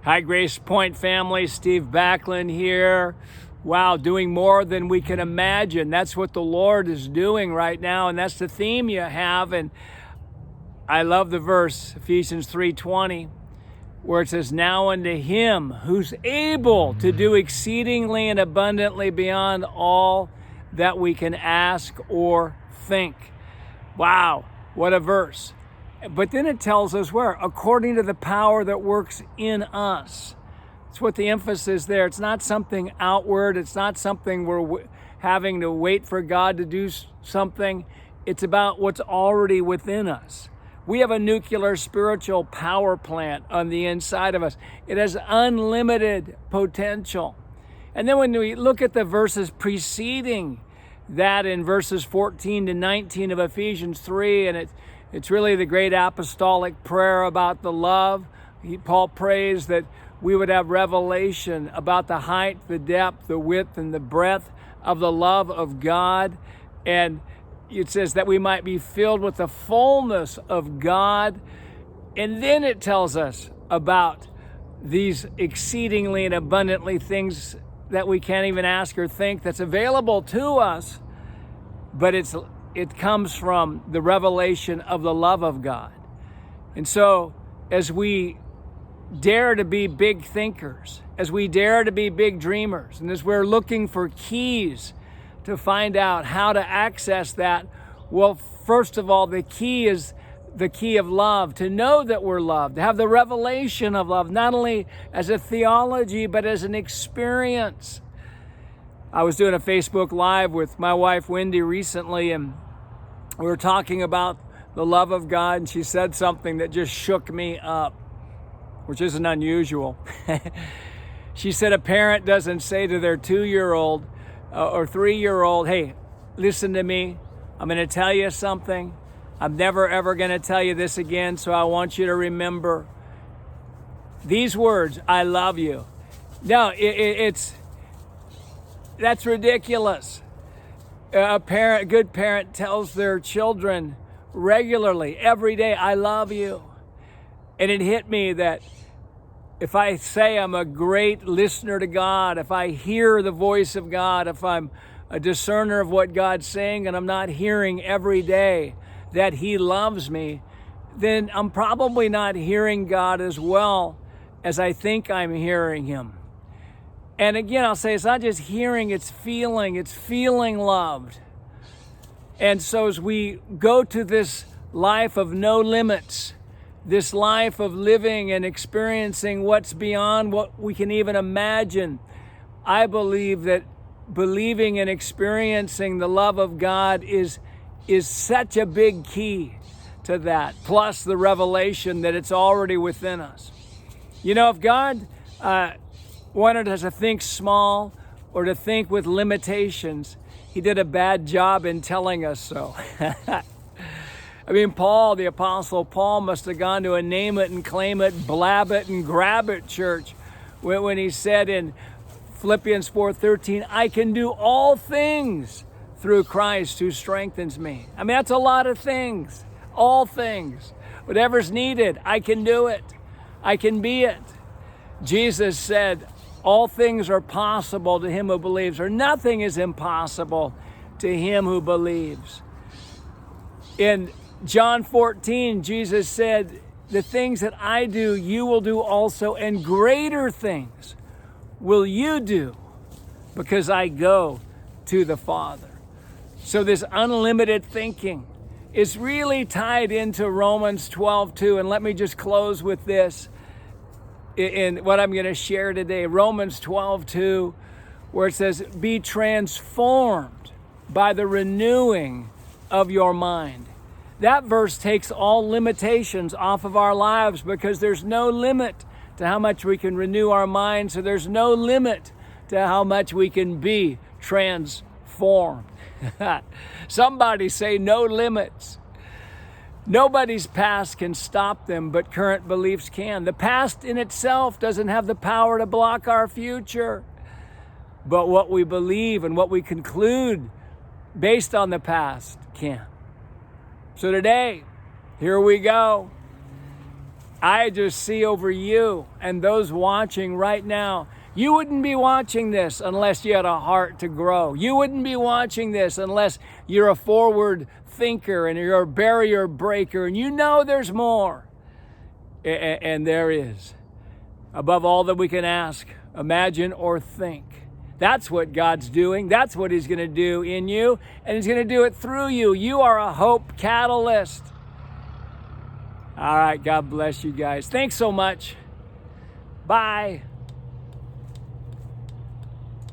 Hi, Grace Point family. Steve Backlund here. Wow, doing more than we can imagine. That's what the Lord is doing right now, and that's the theme you have. And I love the verse, Ephesians 3:20, where it says, "Now unto him who's able to do exceedingly and abundantly beyond all that we can ask or think." Wow, what a verse. But then it tells us where? According to the power that works in us. It's what the emphasis there. It's not something outward. It's not something we're having to wait for God to do something. It's about what's already within us. We have a nuclear spiritual power plant on the inside of us. It has unlimited potential. And then when we look at the verses preceding that in verses 14 to 19 of Ephesians 3, and it's really the great apostolic prayer about the love. Paul prays that we would have revelation about the height, the depth, the width, and the breadth of the love of God. And it says that we might be filled with the fullness of God. And then it tells us about these exceedingly and abundantly things that we can't even ask or think that's available to us, but it comes from the revelation of the love of God. And so as we dare to be big thinkers, as we dare to be big dreamers, and as we're looking for keys to find out how to access that, well, first of all, the key is the key of love, to know that we're loved, to have the revelation of love, not only as a theology, but as an experience. I was doing a Facebook Live with my wife, Wendy, recently, and we were talking about the love of God, and she said something that just shook me up, which isn't unusual. She said a parent doesn't say to their 2-year-old or 3-year-old, "Hey, listen to me. I'm going to tell you something. I'm never, ever going to tell you this again, so I want you to remember these words, I love you." No, that's ridiculous. A good parent tells their children regularly, every day, "I love you." And it hit me that if I say I'm a great listener to God, if I hear the voice of God, if I'm a discerner of what God's saying and I'm not hearing every day that He loves me, then I'm probably not hearing God as well as I think I'm hearing Him. And again, I'll say it's not just hearing, it's feeling loved. And so as we go to this life of no limits, this life of living and experiencing what's beyond what we can even imagine, I believe that believing and experiencing the love of God is such a big key to that, plus the revelation that it's already within us. You know, if God wanted us to think small or to think with limitations, He did a bad job in telling us so. I mean, Paul, the Apostle Paul, must have gone to a name it and claim it, blab it and grab it church when he said in Philippians 4:13, "I can do all things through Christ who strengthens me." I mean, that's a lot of things, all things. Whatever's needed, I can do it. I can be it. Jesus said, all things are possible to him who believes, or nothing is impossible to him who believes. In John 14, Jesus said, "The things that I do, you will do also, and greater things will you do, because I go to the Father." So this unlimited thinking is really tied into Romans 12:2. And let me just close with this in what I'm going to share today. Romans 12:2, where it says, "Be transformed by the renewing of your mind." That verse takes all limitations off of our lives, because there's no limit to how much we can renew our minds. So there's no limit to how much we can be transformed. Somebody say no limits. Nobody's past can stop them, but current beliefs can. The past in itself doesn't have the power to block our future, but what we believe and what we conclude based on the past can. So today, here we go. I just see over you and those watching right now. You wouldn't be watching this unless you had a heart to grow. You wouldn't be watching this unless you're a forward thinker and you're a barrier breaker and you know there's more. And there is. Above all that we can ask, imagine, or think. That's what God's doing. That's what He's going to do in you, and He's going to do it through you. You are a hope catalyst. All right, God bless you guys. Thanks so much. Bye.